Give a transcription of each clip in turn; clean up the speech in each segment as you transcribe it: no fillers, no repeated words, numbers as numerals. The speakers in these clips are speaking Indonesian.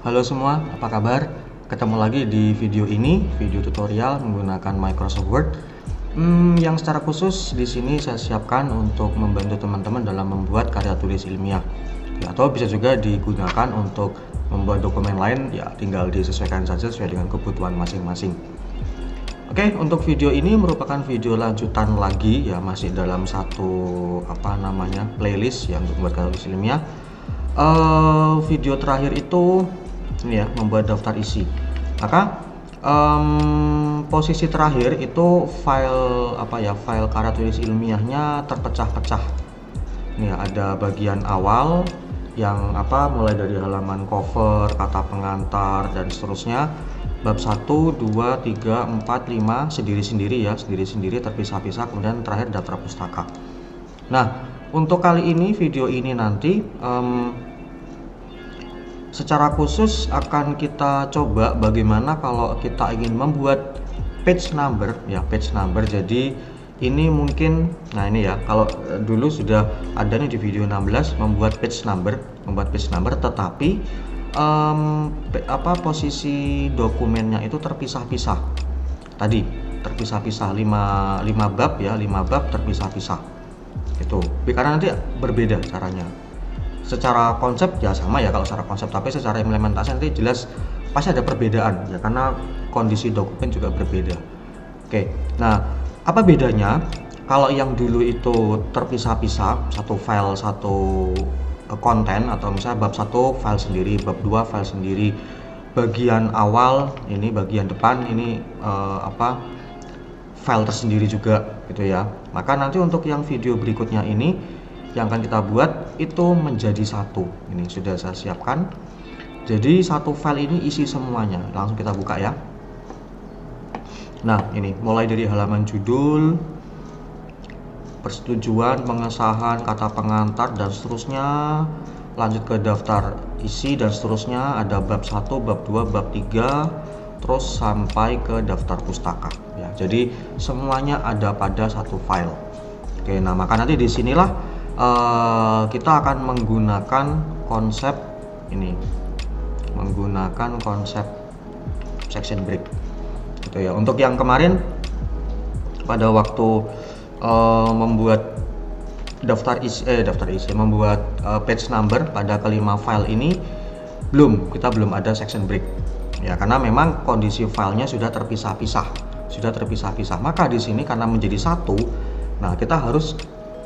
Halo semua, apa kabar? Ketemu lagi di video ini, video tutorial menggunakan Microsoft Word. Yang secara khusus di sini saya siapkan untuk membantu teman-teman dalam membuat karya tulis ilmiah. Ya, atau bisa juga digunakan untuk membuat dokumen lain, ya tinggal disesuaikan saja sesuai dengan kebutuhan masing-masing. Oke, untuk video ini merupakan video lanjutan lagi, ya masih dalam satu playlist ya untuk membuat karya tulis ilmiah. Video terakhir itu ini ya, membuat daftar isi. Maka posisi terakhir itu file karya tulis ilmiahnya terpecah-pecah. Ini ya, ada bagian awal yang mulai dari halaman cover, kata pengantar dan seterusnya. Bab 1, 2, 3, 4, 5 sendiri-sendiri ya, sendiri-sendiri terpisah-pisah, kemudian terakhir daftar pustaka. Nah, untuk kali ini video ini nanti secara khusus akan kita coba bagaimana kalau kita ingin membuat page number ya, page number. Jadi ini mungkin, nah ini ya, kalau dulu sudah ada nih di video 16 membuat page number, tetapi posisi dokumennya itu terpisah-pisah. Tadi terpisah-pisah 5 bab ya, 5 bab terpisah-pisah. Itu. Karena nanti berbeda caranya. Secara konsep ya sama ya kalau secara konsep, tapi secara implementasi nanti jelas pasti ada perbedaan ya, karena kondisi dokumen juga berbeda. Oke, nah apa bedanya kalau yang dulu itu terpisah-pisah, satu file satu konten, atau misalnya bab 1 file sendiri, bab 2 file sendiri, bagian awal ini, bagian depan ini file tersendiri juga gitu ya. Maka nanti untuk yang video berikutnya ini yang akan kita buat itu menjadi satu. Ini sudah saya siapkan. Jadi satu file ini isi semuanya. Langsung kita buka ya. Nah, ini mulai dari halaman judul, persetujuan, pengesahan, kata pengantar dan seterusnya, lanjut ke daftar isi dan seterusnya, ada bab 1, bab 2, bab 3, terus sampai ke daftar pustaka ya. Jadi semuanya ada pada satu file. Oke, nah maka nanti di sinilah kita akan menggunakan konsep ini, menggunakan konsep section break gitu ya. Untuk yang kemarin pada waktu membuat daftar isi, membuat page number pada kelima file ini kita belum ada section break ya, karena memang kondisi filenya sudah terpisah-pisah. Maka di sini karena menjadi satu, nah kita harus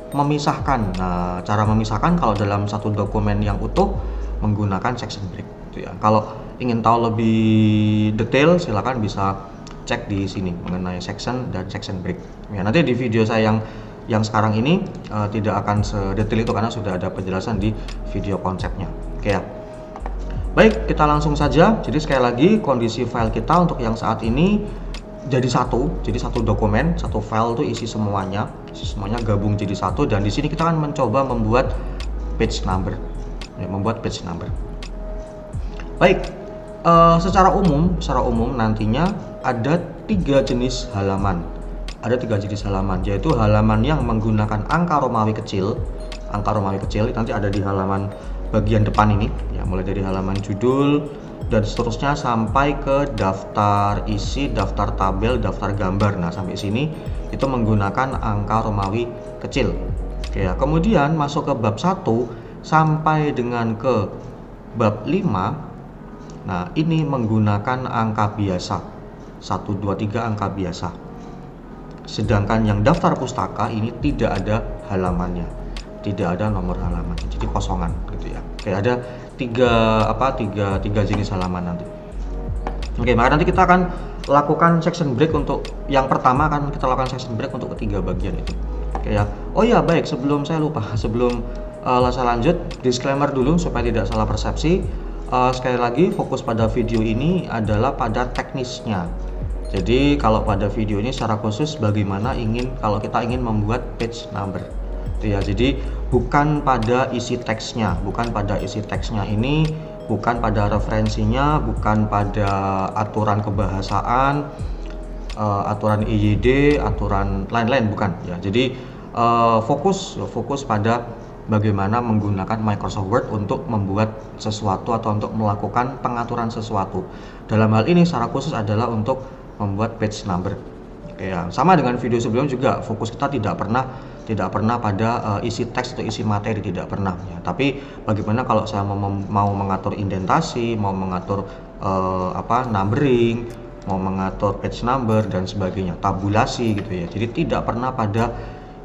memisahkan. Nah, cara memisahkan kalau dalam satu dokumen yang utuh menggunakan section break gitu ya. Kalau ingin tahu lebih detail silakan bisa cek di sini mengenai section dan section break. Ya, nanti di video saya yang sekarang ini tidak akan sedetail itu karena sudah ada penjelasan di video konsepnya. Oke ya. Baik, kita langsung saja. Jadi sekali lagi kondisi file kita untuk yang saat ini jadi satu dokumen, satu file tuh isi semuanya gabung jadi satu, dan di sini kita akan mencoba membuat page number. Baik, secara umum nantinya ada tiga jenis halaman. Yaitu halaman yang menggunakan angka Romawi kecil. Nanti ada di halaman bagian depan ini ya, mulai dari halaman judul dan seterusnya sampai ke daftar isi, daftar tabel, daftar gambar. Nah, sampai sini itu menggunakan angka Romawi kecil. Oke ya. Kemudian masuk ke bab 1 sampai dengan ke bab 5. Nah, ini menggunakan angka biasa. 1 2 3 angka biasa. Sedangkan yang daftar pustaka ini tidak ada halamannya. Tidak ada nomor halaman. Jadi kosongan gitu ya. Oke, ada tiga jenis halaman nanti. Oke, maka nanti kita akan lakukan section break. Untuk yang pertama akan kita lakukan section break untuk ketiga bagian itu. Oke ya. Oh ya, baik, sebelum saya saya lanjut, disclaimer dulu supaya tidak salah persepsi. Sekali lagi, fokus pada video ini adalah pada teknisnya. Jadi kalau pada video ini secara khusus bagaimana kalau kita ingin membuat page number. Ya, jadi bukan pada isi teksnya, ini, bukan pada referensinya, bukan pada aturan kebahasaan, aturan IYD, aturan lain-lain, bukan ya. Jadi fokus pada bagaimana menggunakan Microsoft Word untuk membuat sesuatu atau untuk melakukan pengaturan sesuatu. Dalam hal ini secara khusus adalah untuk membuat page number. Oke ya, sama dengan video sebelumnya juga, fokus kita tidak pernah pada isi teks atau isi materi, tidak pernah ya. Tapi bagaimana kalau saya mau mengatur indentasi, mau mengatur numbering, mau mengatur page number dan sebagainya, tabulasi gitu ya. Jadi tidak pernah pada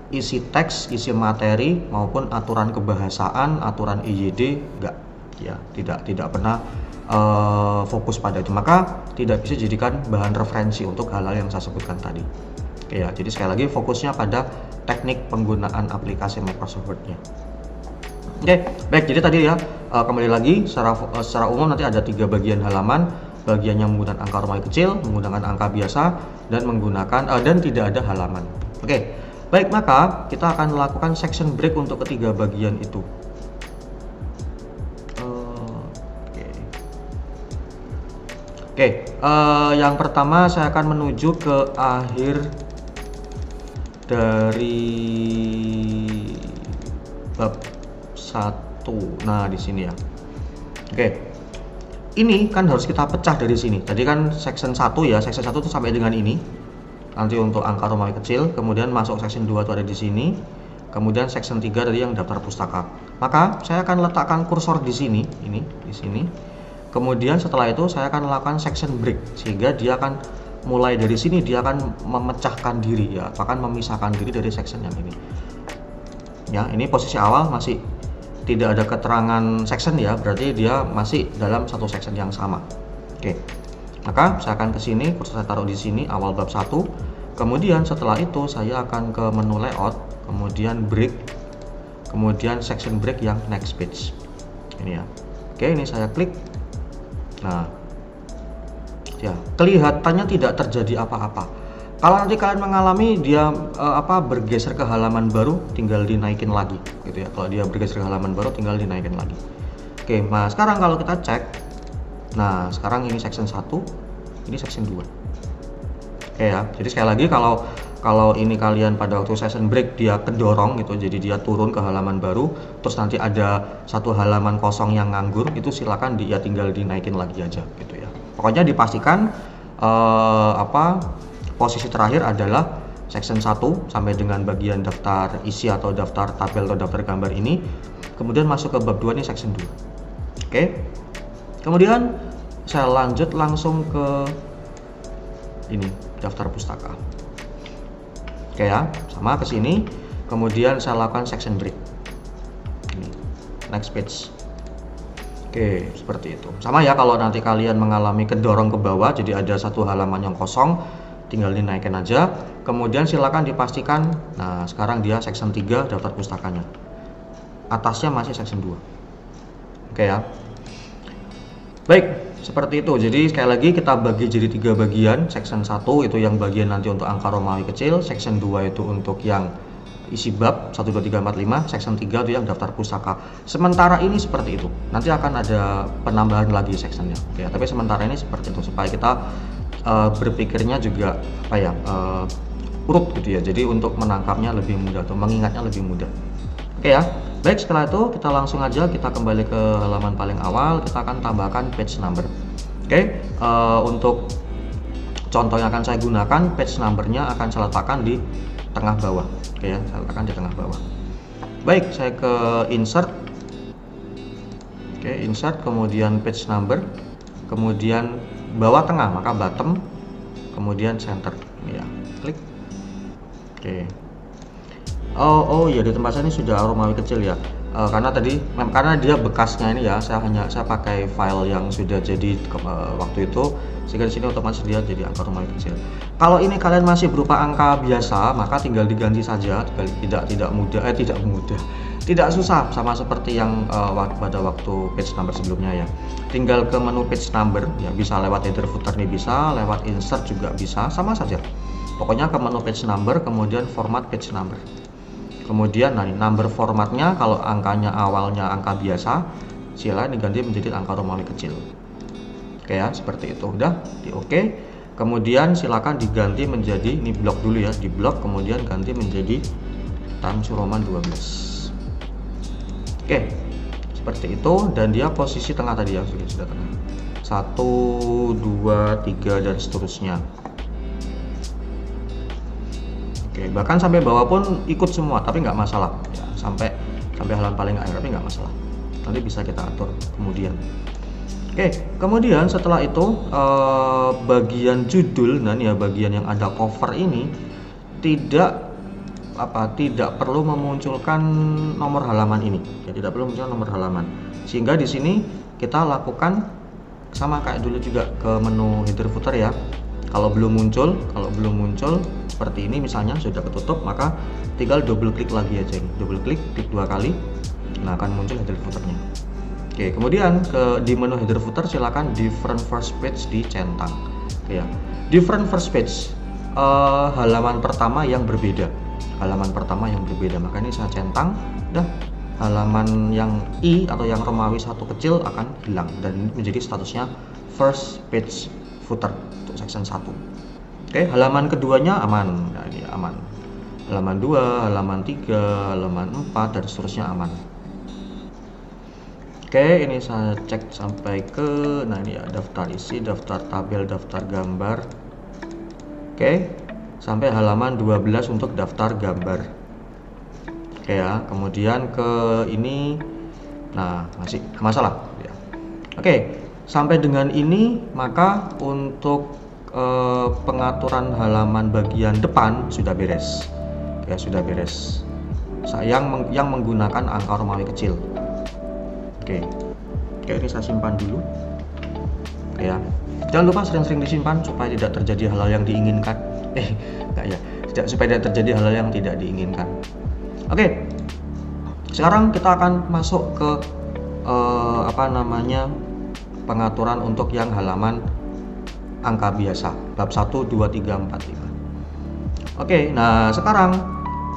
isi teks, isi materi maupun aturan kebahasaan, aturan EYD, enggak ya, tidak pernah fokus pada itu, maka tidak bisa dijadikan bahan referensi untuk hal-hal yang saya sebutkan tadi. Oke ya, jadi sekali lagi fokusnya pada teknik penggunaan aplikasi Microsoft Word-nya. Oke, baik, jadi tadi ya, kembali lagi secara umum nanti ada 3 bagian halaman. Bagian yang menggunakan angka Romawi kecil, menggunakan angka biasa, dan menggunakan dan tidak ada halaman. Oke, baik, maka kita akan melakukan section break untuk ketiga bagian itu. Oke, yang pertama saya akan menuju ke akhir dari bab 1. Nah, di sini ya. Oke. Ini kan harus kita pecah dari sini. Tadi kan section 1 ya, section 1 itu sampai dengan ini. Nanti untuk angka Romawi kecil, kemudian masuk section 2 itu ada di sini. Kemudian section 3 dari yang daftar pustaka. Maka saya akan letakkan kursor di sini, ini di sini. Kemudian setelah itu saya akan melakukan section break, sehingga dia akan mulai dari sini, dia akan memecahkan diri ya, bahkan memisahkan diri dari section yang ini. Ya, ini posisi awal masih tidak ada keterangan section ya, berarti dia masih dalam satu section yang sama. Oke, maka saya akan ke sini, kursor saya taruh di sini, awal bab 1. Kemudian setelah itu saya akan ke menu layout, kemudian break, kemudian section break yang next page. Ini ya. Oke, ini saya klik. Nah, ya, kelihatannya tidak terjadi apa-apa. Kalau nanti kalian mengalami dia bergeser ke halaman baru, tinggal dinaikin lagi gitu ya. Kalau dia bergeser ke halaman baru, tinggal dinaikin lagi. Oke, nah sekarang kalau kita cek, nah sekarang ini section 1, ini section 2. Oke ya, jadi sekali lagi kalau ini kalian pada waktu session break dia kedorong gitu, jadi dia turun ke halaman baru, terus nanti ada satu halaman kosong yang nganggur, itu silakan dia tinggal dinaikin lagi aja gitu ya. Pokoknya dipastikan posisi terakhir adalah section 1 sampai dengan bagian daftar isi atau daftar tabel atau daftar gambar ini. Kemudian masuk ke bab 2 ini section 2. Oke. Kemudian saya lanjut langsung ke ini, daftar pustaka. Oke ya, sama ke sini. Kemudian saya lakukan section break. Ini, next page. Oke, seperti itu. Sama ya kalau nanti kalian mengalami kedorong ke bawah, jadi ada satu halaman yang kosong, tinggal dinaikkan aja. Kemudian silakan dipastikan, nah sekarang dia section 3 daftar pustakanya, atasnya masih section 2. Oke ya, baik, seperti itu. Jadi sekali lagi kita bagi jadi 3 bagian. Section 1 itu yang bagian nanti untuk angka Romawi kecil, section 2 itu untuk yang isi bab 1, 2, 3, 4, 5, section 3 itu yang daftar pustaka. Sementara ini seperti itu, nanti akan ada penambahan lagi sectionnya ya, tapi sementara ini seperti itu supaya kita berpikirnya juga urut gitu ya, jadi untuk menangkapnya lebih mudah atau mengingatnya lebih mudah. Oke ya, baik, setelah itu kita langsung aja kita kembali ke halaman paling awal, kita akan tambahkan page number. Oke, untuk contoh yang akan saya gunakan, page numbernya akan saya letakkan di tengah bawah. Oke ya, saya letakkan di tengah bawah. Baik, saya ke insert. Oke, insert, kemudian page number, kemudian bawah tengah, maka bottom, kemudian center ya, klik. Oke. Oh ya, di tempat saya ini sudah Romawi kecil ya, karena dia bekasnya ini ya, saya pakai file yang sudah jadi waktu itu, sehingga di sini otomatis dia jadi angka Romawi kecil. Kalau ini kalian masih berupa angka biasa, maka tinggal diganti saja, tidak susah, sama seperti yang pada waktu page number sebelumnya ya. Tinggal ke menu page number ya, bisa lewat header footer nih, bisa lewat insert juga bisa, sama saja. Pokoknya ke menu page number, kemudian format page number. Kemudian number formatnya, kalau angkanya awalnya angka biasa, silakan diganti menjadi angka Romawi kecil. Oke ya, seperti itu. Udah di oke. Kemudian silakan diganti menjadi, ini blok dulu ya, di blok, kemudian ganti menjadi Times Roman 12. Oke, seperti itu, dan dia posisi tengah tadi ya, sudah tengah. 1, 2, 3 dan seterusnya. Oke, bahkan sampai bawah pun ikut semua, tapi nggak masalah ya, sampai halaman paling akhir, tapi nggak masalah, nanti bisa kita atur kemudian. Oke, kemudian setelah itu bagian judul, dan ya bagian yang ada cover ini tidak perlu memunculkan nomor halaman ini ya, tidak perlu memunculkan nomor halaman, sehingga di sini kita lakukan sama kayak dulu juga ke menu header footer ya. Kalau belum muncul seperti ini misalnya, sudah ketutup, maka tinggal double klik lagi aja, double klik 2 kali, nah akan muncul header footernya. Oke, kemudian di menu header footer silakan different first page dicentang ya. Different first page, halaman pertama yang berbeda, maka ini saya centang, dah halaman yang I atau yang Romawi 1 kecil akan hilang dan menjadi statusnya first page footer untuk section 1. Oke, halaman keduanya aman. Nah, ini aman. Halaman 2, halaman 3, halaman 4 dan seterusnya aman. Oke, ini saya cek sampai ke, nah ini ya, daftar isi, daftar tabel, daftar gambar. Oke, sampai halaman 12 untuk daftar gambar. Oke ya, kemudian ke ini, nah masih masalah ya. Oke, sampai dengan ini maka untuk pengaturan halaman bagian depan sudah beres ya, sudah beres. Yang menggunakan angka Romawi kecil. Oke, ini saya simpan dulu ya. Jangan lupa sering-sering disimpan supaya tidak terjadi hal-hal yang diinginkan. Enggak ya, supaya tidak terjadi hal-hal yang tidak diinginkan. Oke, sekarang kita akan masuk ke pengaturan untuk yang halaman angka biasa, bab 1, 2, 3, 4, 5. Oke, nah sekarang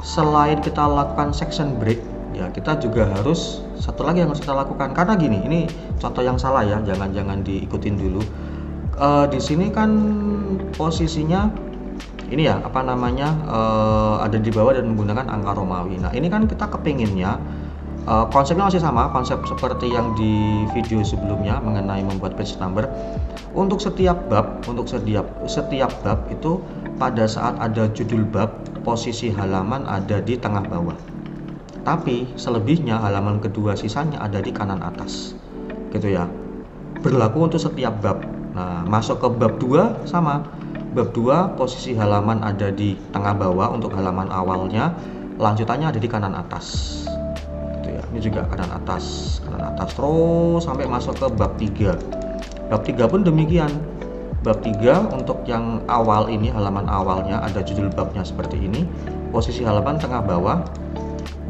selain kita lakukan section break ya, kita juga harus satu lagi yang harus kita lakukan, karena gini, ini contoh yang salah ya, jangan diikutin dulu. Di sini kan posisinya ini ya, ada di bawah dan menggunakan angka Romawi. Nah ini kan kita kepinginnya konsepnya masih sama, konsep seperti yang di video sebelumnya mengenai membuat page number. Untuk setiap bab itu pada saat ada judul bab, posisi halaman ada di tengah bawah. Tapi selebihnya halaman kedua sisanya ada di kanan atas. Gitu ya. Berlaku untuk setiap bab. Nah, masuk ke bab 2 sama. Bab 2 posisi halaman ada di tengah bawah untuk halaman awalnya, lanjutannya ada di kanan atas. Ini juga kanan atas terus sampai masuk ke bab 3. Bab 3 pun demikian. Bab 3 untuk yang awal ini, halaman awalnya ada judul babnya seperti ini, posisi halaman tengah bawah,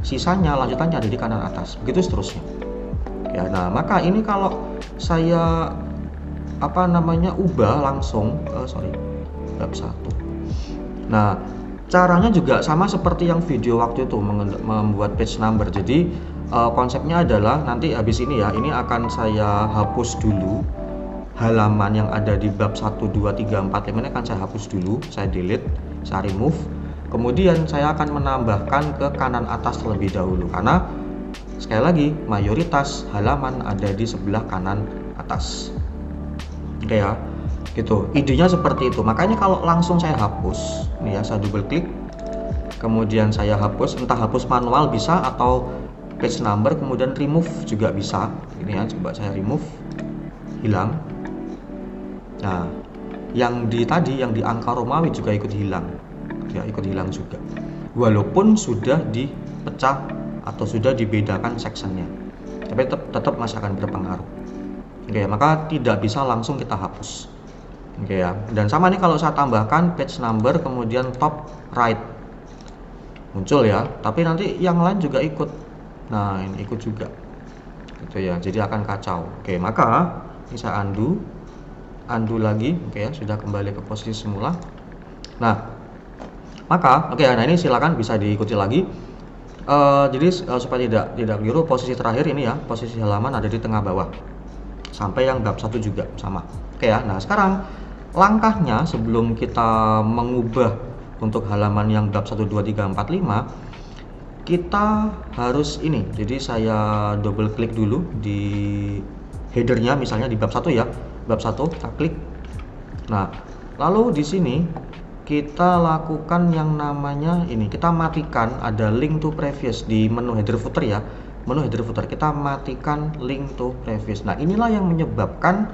sisanya lanjutannya ada di kanan atas, begitu seterusnya ya. Nah maka ini kalau saya ubah langsung bab 1. Nah caranya juga sama seperti yang video waktu itu membuat page number. Jadi konsepnya adalah nanti habis ini ya, ini akan saya hapus dulu halaman yang ada di bab 1, 2, 3, 4, 5 ini akan saya hapus dulu, saya delete, saya remove. Kemudian saya akan menambahkan ke kanan atas terlebih dahulu, karena sekali lagi mayoritas halaman ada di sebelah kanan atas. Oke ya, gitu. Idenya seperti itu. Makanya kalau langsung saya hapus, nih ya, saya double klik, kemudian saya hapus, entah hapus manual bisa atau page number, kemudian remove juga bisa. Ini ya, coba saya remove, hilang. Nah, yang di angka Romawi juga ikut hilang. Ya, ikut hilang juga. Walaupun sudah dipecah atau sudah dibedakan sectionnya, tapi tetap masih akan berpengaruh. Oke, maka tidak bisa langsung kita hapus. Oke ya. Dan sama nih kalau saya tambahkan page number kemudian top right, muncul ya. Tapi nanti yang lain juga ikut. Nah, ini ikut juga. Gitu ya. Jadi akan kacau. Oke, maka ini saya undo lagi. Oke ya, sudah kembali ke posisi semula. Nah, maka nah ini silakan bisa diikuti lagi. Jadi supaya tidak keliru, posisi terakhir ini ya, posisi halaman ada di tengah bawah. Sampai yang bab 1 juga sama. Oke ya. Nah, sekarang langkahnya sebelum kita mengubah untuk halaman yang bab 1, 2, 3, 4, 5, kita harus ini, jadi saya double klik dulu di headernya, misalnya di bab 1 ya, bab 1 kita klik. Nah, lalu di sini kita lakukan yang namanya ini, kita matikan ada link to previous di menu header footer ya, menu header footer kita matikan link to previous. Nah, inilah yang menyebabkan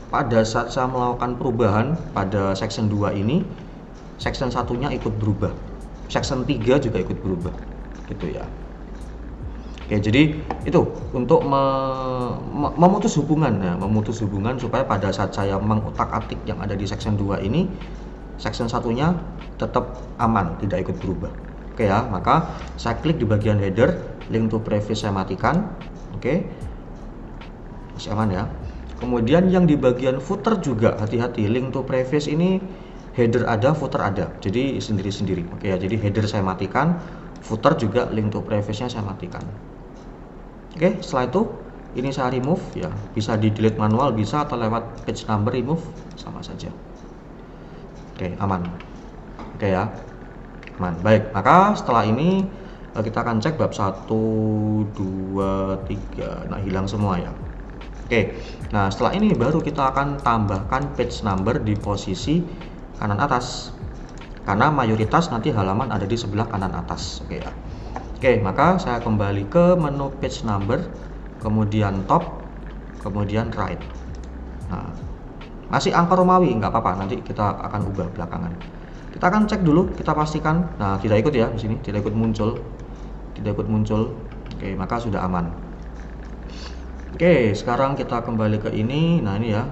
pada saat saya melakukan perubahan pada section 2 ini, section satunya ikut berubah, section 3 juga ikut berubah gitu ya. Oke, jadi itu untuk memutus hubungan ya, memutus hubungan supaya pada saat saya mengutak-atik yang ada di section 2 ini, section satunya tetap aman, tidak ikut berubah. Oke ya, maka saya klik di bagian header, link to previous saya matikan. Oke, masih aman ya. Kemudian yang di bagian footer juga hati-hati, link to previous ini header ada, footer ada, jadi sendiri-sendiri. Oke ya, jadi header saya matikan, footer juga link to previous-nya saya matikan. Oke, setelah itu ini saya remove ya, bisa di delete manual bisa, atau lewat page number remove sama saja. Oke, aman. Oke ya, aman. Baik, maka setelah ini kita akan cek bab 1, 2, 3. Nah, hilang semua ya. Oke, nah setelah ini baru kita akan tambahkan page number di posisi kanan atas, karena mayoritas nanti halaman ada di sebelah kanan atas. Oke ya. Oke, maka saya kembali ke menu page number, kemudian top, kemudian right. Nah, masih angka Romawi, nggak apa-apa, nanti kita akan ubah belakangan. Kita akan cek dulu, kita pastikan. Nah, tidak ikut ya di sini, tidak ikut muncul, tidak ikut muncul. Oke, maka sudah aman. Oke, sekarang kita kembali ke ini. Nah, ini ya,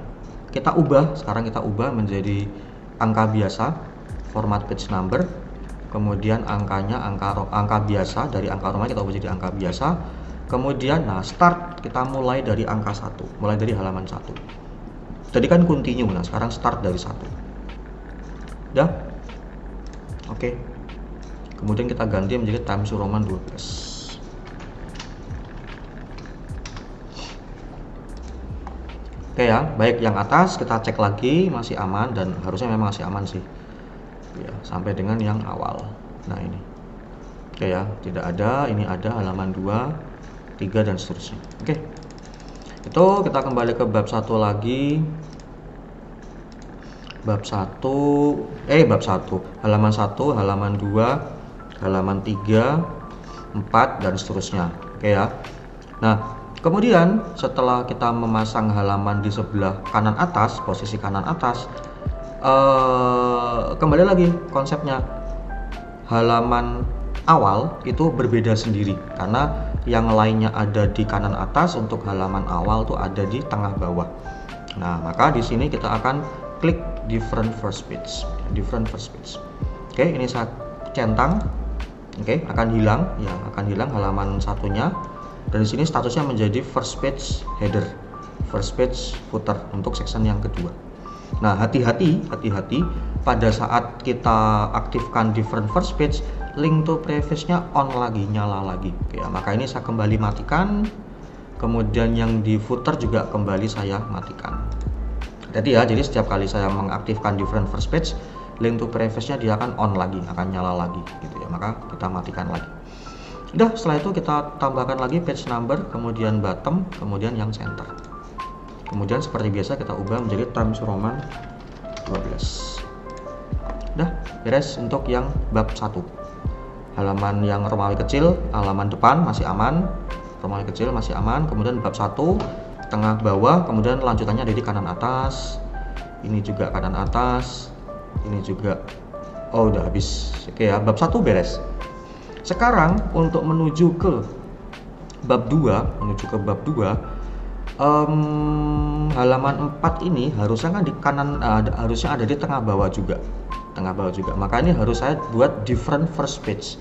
kita ubah. Sekarang kita ubah menjadi angka biasa, format page number. Kemudian angkanya angka biasa, dari angka Romawi kita ubah jadi angka biasa. Kemudian nah start kita mulai dari angka 1, mulai dari halaman 1. Tadi kan continue, nah sekarang start dari 1. Udah? Oke. Kemudian kita ganti menjadi Times New Roman 12. Oke ya, baik, yang atas kita cek lagi masih aman, dan harusnya memang masih aman sih ya, sampai dengan yang awal. Nah ini oke ya, tidak ada, ini ada halaman 2, 3 dan seterusnya. Oke, itu kita kembali ke bab 1 lagi, bab 1 halaman 1, halaman 2, halaman 3, 4 dan seterusnya. Oke ya. Nah, kemudian setelah kita memasang halaman di sebelah kanan atas, posisi kanan atas, kembali lagi konsepnya, halaman awal itu berbeda sendiri karena yang lainnya ada di kanan atas, untuk halaman awal tuh ada di tengah bawah. Nah, maka di sini kita akan klik different first page, different first page. Oke, ini saya centang. Oke, akan hilang ya, akan hilang halaman satunya, dan di sini statusnya menjadi first page header, first page footer untuk section yang kedua. Nah, hati-hati pada saat kita aktifkan different first page, link to previous-nya on lagi, nyala lagi. Oke, ya, maka ini saya kembali matikan. Kemudian yang di footer juga kembali saya matikan. Jadi ya, jadi setiap kali saya mengaktifkan different first page, link to previous-nya dia akan on lagi, akan nyala lagi gitu ya. Maka kita matikan lagi. Udah, setelah itu kita tambahkan lagi page number, kemudian bottom, kemudian yang center. Kemudian seperti biasa kita ubah menjadi Times New Roman 12. Udah beres untuk yang bab 1. Halaman yang Romawi kecil, halaman depan masih aman, Romawi kecil masih aman. Kemudian bab 1 tengah bawah, kemudian lanjutannya dari kanan atas. Ini juga kanan atas, ini juga. Oh, udah habis. Oke ya, bab 1 beres. Sekarang untuk menuju ke bab 2, halaman 4 ini harusnya kan di kanan, harusnya ada di tengah bawah juga, maka ini harus saya buat different first page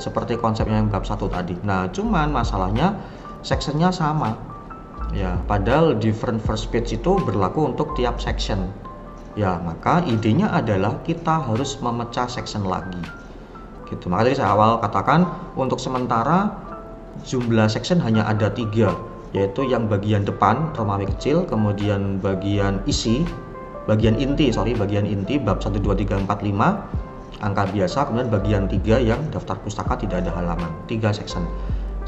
seperti konsepnya yang bab 1 tadi. Nah, cuman masalahnya sectionnya sama ya, padahal different first page itu berlaku untuk tiap section ya. Maka idenya adalah kita harus memecah section lagi gitu. Maka tadi saya awal katakan untuk sementara jumlah section hanya ada 3, yaitu yang bagian depan Romawi kecil, kemudian bagian inti bab 1, 2, 3, 4, 5, angka biasa, kemudian bagian 3 yang daftar pustaka tidak ada halaman, 3 section.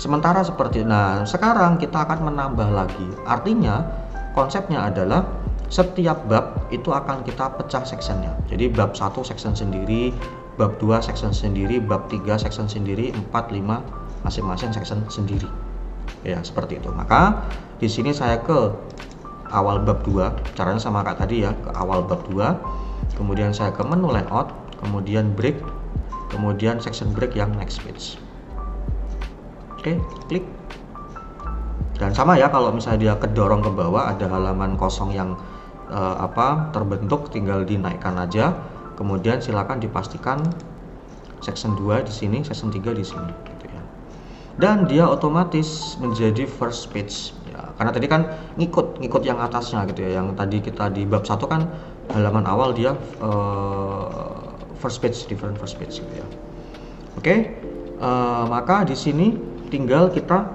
Sementara seperti, nah sekarang kita akan menambah lagi, artinya konsepnya adalah setiap bab itu akan kita pecah sectionnya. Jadi bab 1 section sendiri, bab 2 section sendiri, bab 3 section sendiri, 4, 5 masing-masing section sendiri. Ya, seperti itu. Maka di sini saya ke awal bab 2, caranya sama kayak tadi ya, ke awal bab 2. Kemudian saya ke menu layout, kemudian break, kemudian section break yang next page. Oke, klik. Dan sama ya, kalau misalnya dia kedorong ke bawah ada halaman kosong yang terbentuk, tinggal dinaikkan aja. Kemudian silakan dipastikan section 2 di sini, section 3 di sini gitu ya. Dan dia otomatis menjadi first page ya, karena tadi kan ngikut yang atasnya gitu ya. Yang tadi kita di bab 1 kan halaman awal dia first page, different first page gitu ya. Oke, maka di sini tinggal kita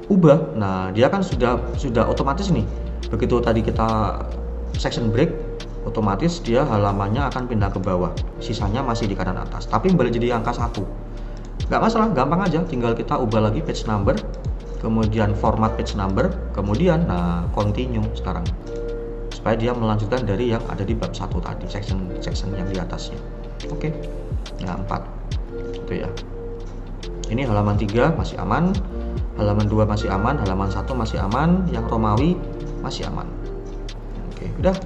ubah. Nah, dia kan sudah otomatis nih. Begitu tadi kita section break, otomatis dia halamannya akan pindah ke bawah, sisanya masih di kanan atas, tapi boleh jadi angka 1. Nggak masalah, gampang aja, tinggal kita ubah lagi page number, kemudian format page number, kemudian continue sekarang, supaya dia melanjutkan dari yang ada di bab 1 tadi, section yang di atasnya. Oke. Nah, 4 itu ya. Ini halaman 3 masih aman, halaman 2 masih aman, halaman 1 masih aman, yang Romawi masih aman. Oke, udah.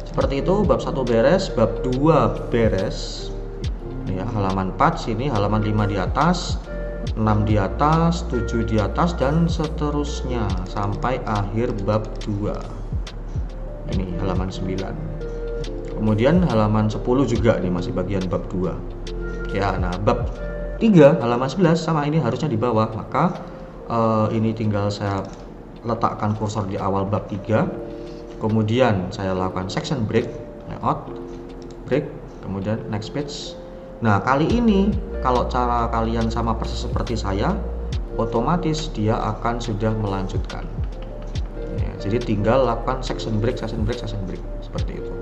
Seperti itu, bab 1 beres, bab 2 beres. Ya, halaman 4 sini, halaman 5 di atas, 6 di atas, 7 di atas, dan seterusnya sampai akhir bab 2. Ini halaman 9. Kemudian halaman 10 juga nih, masih bagian bab 2. Ya, nah bab 3 halaman 11 sama ini harusnya di bawah, maka ini tinggal saya letakkan kursor di awal bab 3. Kemudian saya lakukan section break, layout, break, kemudian next page. Nah, kali ini kalau cara kalian sama persis seperti saya, otomatis dia akan sudah melanjutkan ya, jadi tinggal lakukan section break seperti itu.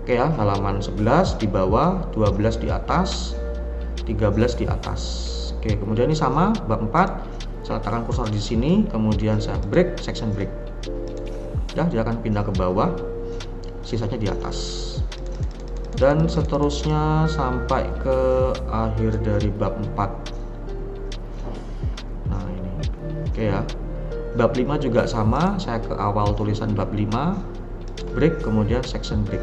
Oke ya, halaman 11 di bawah, 12 di atas, 13 di atas. Oke, kemudian ini sama bab 4, saya letakkan kursor di sini, kemudian saya break, section break. Ya, dia akan pindah ke bawah, sisanya di atas, dan seterusnya sampai ke akhir dari bab 4. Nah, ini oke ya. Bab 5 juga sama, saya ke awal tulisan bab 5, break, kemudian section break.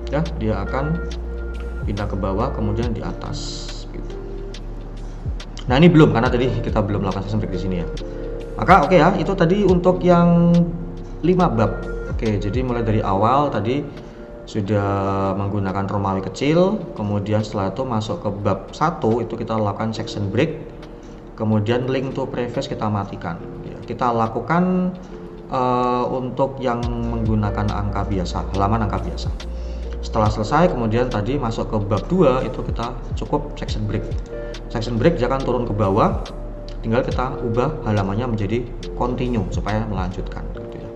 Ya, dia akan pindah ke bawah, kemudian di atas gitu. Nah, ini belum, karena tadi kita belum melakukan section break di sini ya. Maka oke ya, itu tadi untuk yang 5 bab. Oke, jadi mulai dari awal tadi sudah menggunakan Romawi kecil, kemudian setelah itu masuk ke bab 1 itu kita lakukan section break, kemudian link to previous kita matikan ya, kita lakukan untuk yang menggunakan angka biasa, halaman angka biasa. Setelah selesai, kemudian tadi masuk ke bab 2 itu kita cukup section break. Section break jangan turun ke bawah, tinggal kita ubah halamannya menjadi continue supaya melanjutkan gitu ya.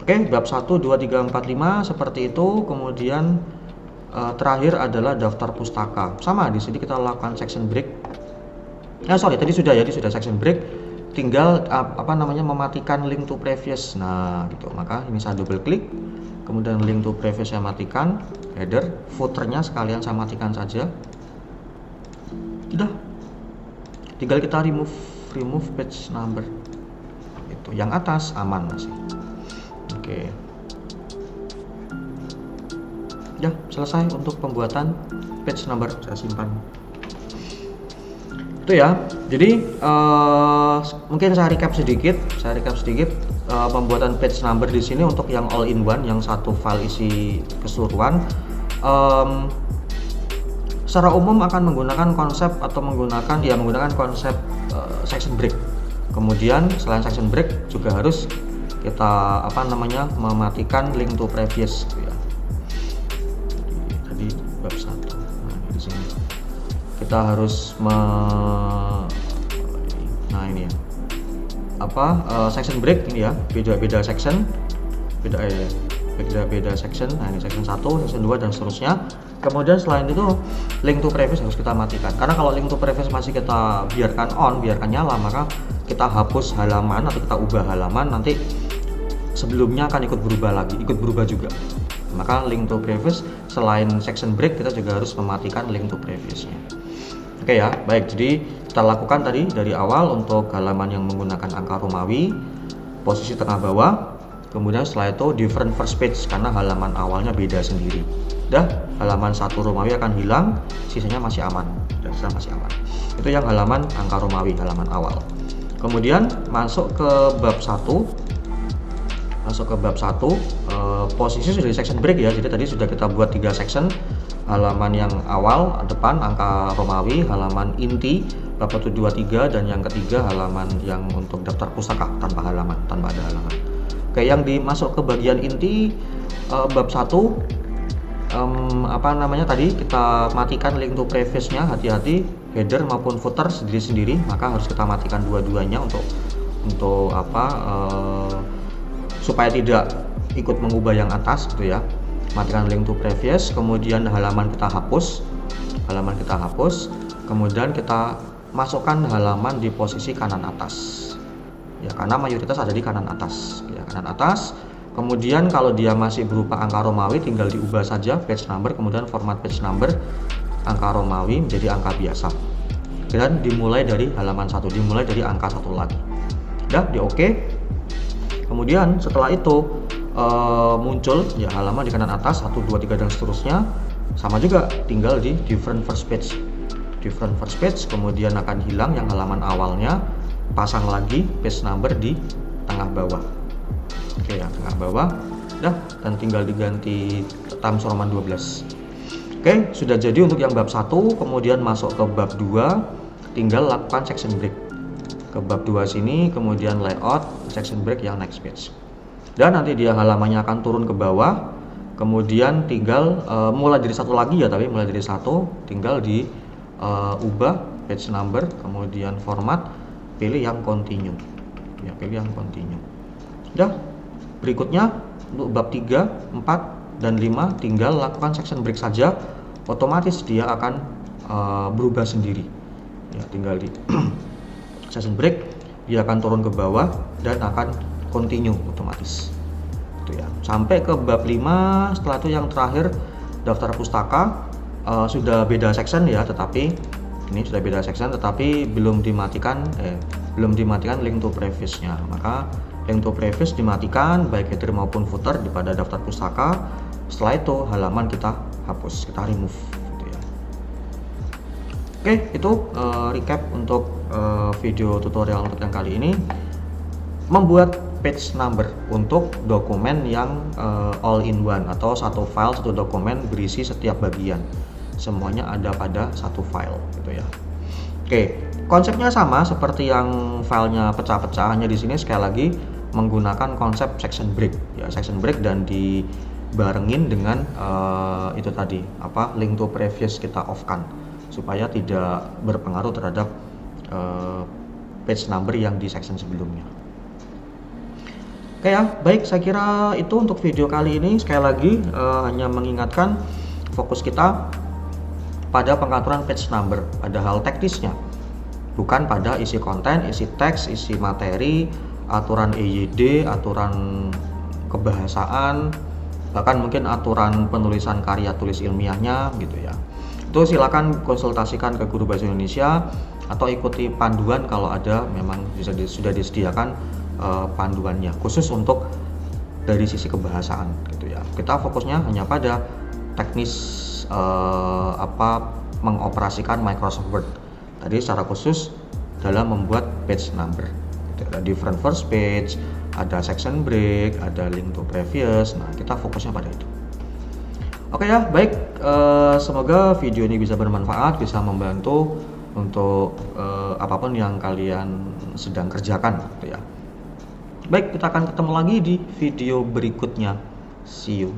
Oke, bab 1, 2, 3, 4, 5 seperti itu. Kemudian terakhir adalah daftar pustaka. Sama, di sini kita lakukan section break. Tadi sudah section break. Tinggal mematikan link to previous. Nah, gitu. Maka ini saya double klik. Kemudian link to previous saya matikan, header, footernya sekalian saya matikan saja. Udah. Tinggal kita remove page number. Itu yang atas aman masih. Oke. Ya, selesai untuk pembuatan page number, saya simpan. Itu ya. Jadi mungkin saya recap sedikit pembuatan page number di sini untuk yang all in one, yang satu file isi keseluruhan. Secara umum akan menggunakan konsep konsep section break. Kemudian selain section break juga harus kita mematikan link to previous gitu ya. Tadi bab 1. Nah, di sini kita harus ini ya. Section break ini ya, beda section, beda beda section. Nah, ini section 1, section 2 dan seterusnya. Kemudian selain itu link to previous harus kita matikan, karena kalau link to previous masih kita biarkan on, biarkan nyala, maka kita hapus halaman atau kita ubah halaman, nanti sebelumnya akan ikut berubah juga. Maka link to previous selain section break, kita juga harus mematikan link to previousnya. Oke ya, baik. Jadi kita lakukan tadi dari awal untuk halaman yang menggunakan angka Romawi, posisi tengah bawah. Kemudian setelah itu different first page, karena halaman awalnya beda sendiri. Dah, halaman 1 Romawi akan hilang, sisanya masih aman. Masih aman. Itu yang halaman angka Romawi, halaman awal. Kemudian masuk ke bab 1. Posisi sudah di section break ya. Jadi tadi sudah kita buat 3 section. Halaman yang awal depan angka Romawi, halaman inti bab 1, 2, 3, dan yang ketiga halaman yang untuk daftar pustaka tanpa ada halaman. Oke, yang dimasuk ke bagian inti bab 1, tadi kita matikan link to previous-nya. Hati-hati, header maupun footer sendiri-sendiri, maka harus kita matikan dua-duanya untuk supaya tidak ikut mengubah yang atas gitu ya. Matikan link to previous, kemudian halaman kita hapus, kemudian kita masukkan halaman di posisi kanan atas ya, karena mayoritas ada di kanan atas ya, kemudian kalau dia masih berupa angka Romawi, tinggal diubah saja page number, kemudian format page number angka Romawi menjadi angka biasa, dan dimulai dari halaman 1, dimulai dari angka 1 lagi. Udah di oke. Kemudian setelah itu muncul ya halaman di kanan atas 1, 2, 3 dan seterusnya, sama juga tinggal di different first page, kemudian akan hilang yang halaman awalnya, pasang lagi page number di tengah bawah. Oke ya, tengah bawah dah, dan tinggal diganti Times Roman 12. Oke, sudah jadi untuk yang bab 1. Kemudian masuk ke bab 2, tinggal lakukan section break ke bab 2 sini, kemudian layout, section break yang next page, dan nanti dia halamannya akan turun ke bawah. Kemudian tinggal mulai dari 1 lagi ya, mulai dari 1 tinggal di ubah page number, kemudian format, pilih yang continue ya, Udah, berikutnya untuk bab 3, 4 dan 5 tinggal lakukan section break saja, otomatis dia akan berubah sendiri ya, tinggal di section break, dia akan turun ke bawah dan akan continue otomatis itu ya, sampai ke bab 5. Setelah itu yang terakhir daftar pustaka, sudah beda section ya, tetapi ini sudah beda section tetapi belum dimatikan link to previous-nya, maka link to previous dimatikan baik header maupun footer pada daftar pustaka. Setelah itu halaman kita hapus, kita remove gitu ya. Oke, itu recap untuk video tutorial untuk yang kali ini, membuat page number untuk dokumen yang all in one, atau satu file, satu dokumen berisi setiap bagian, semuanya ada pada satu file gitu ya. Oke, konsepnya sama seperti yang filenya pecah-pecah, hanya di sini sekali lagi menggunakan konsep section break ya, dan dibarengin dengan itu tadi link to previous kita off kan, supaya tidak berpengaruh terhadap page number yang di section sebelumnya. Oke ya, baik, saya kira itu untuk video kali ini. Sekali lagi hanya mengingatkan, fokus kita pada pengaturan page number, pada hal teknisnya, bukan pada isi konten, isi teks, isi materi, aturan EYD, aturan kebahasaan, bahkan mungkin aturan penulisan karya tulis ilmiahnya gitu ya. Itu silakan konsultasikan ke Guru Bahasa Indonesia atau ikuti panduan kalau ada, memang sudah disediakan panduannya khusus untuk dari sisi kebahasaan gitu ya. Kita fokusnya hanya pada teknis mengoperasikan Microsoft Word tadi secara khusus dalam membuat page number gitu. Ada different first page, ada section break, ada link to previous. Nah, kita fokusnya pada itu. Oke ya, baik, semoga video ini bisa bermanfaat, bisa membantu untuk apapun yang kalian sedang kerjakan gitu ya. Baik, kita akan ketemu lagi di video berikutnya. See you.